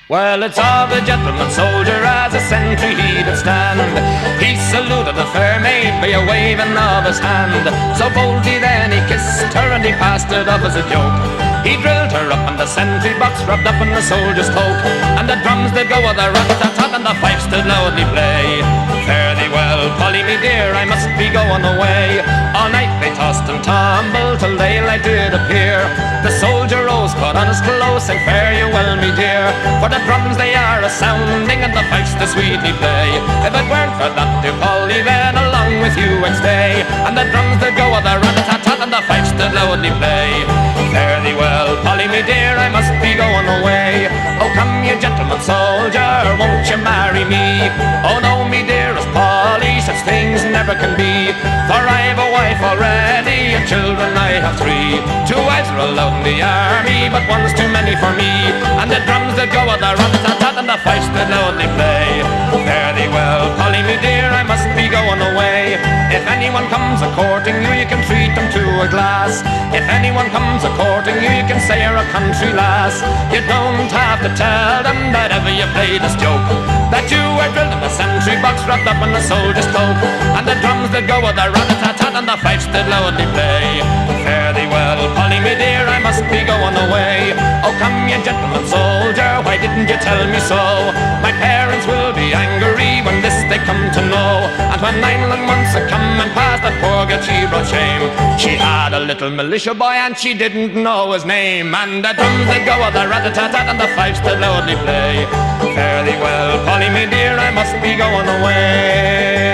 Well, it's of a gentleman soldier as a sentry he did stand. He saluted the fair maid by a waving of his hand. So boldly then he kissed her and he passed it off as a joke. He drilled her up and the sentry box rubbed up in the soldier's cloak. And the drums did go with a rat-tat-tat and the fifes did loudly play. Fare thee well, Polly me dear, I must be going away. All night they tossed and tumbled till daylight did appear. The soldier rose, put on his clothes, and fare you well me dear. For the drums they are a-sounding and the fifes they sweetly play. If it weren't for that dear Polly, then along with you I'd stay. And the drums did go with a rat-tat-tat and the fifes did loudly play. Fare thee well, Polly me dear, I must be going away. Oh come you gentleman soldier, won't you marry me? Oh no me dearest Polly, such things never can be. For I've a wife already and children I have three. 2 wives are allowed in the army, but one's too many for me. And the drums that go with the rat-tat-tat and the fifes that loudly play. Fare thee well, Polly me dear, I must be going away. If anyone comes a-courting you, you can treat them to a glass. If anyone comes a-courting you, you can say you're a country lass. You don't have to tell them that ever you played this joke, that you were drilled in the sentry box wrapped up in the soldier's cloak. And the drums that go with the rat-a-tat-tat and the fifes that loudly play. Fare thee well, Polly me dear, I must be going away. Oh come you gentleman soldier, why didn't you tell me so? My parents will be angry when this they come to know. And when 9 long months are come and past, that poor girl she brought shame. She had a little militia boy and she didn't know his name. And the drums that go with the rat-a-tat-tat and the fifes that loudly play. Fare thee well, Polly me dear, I must be going away.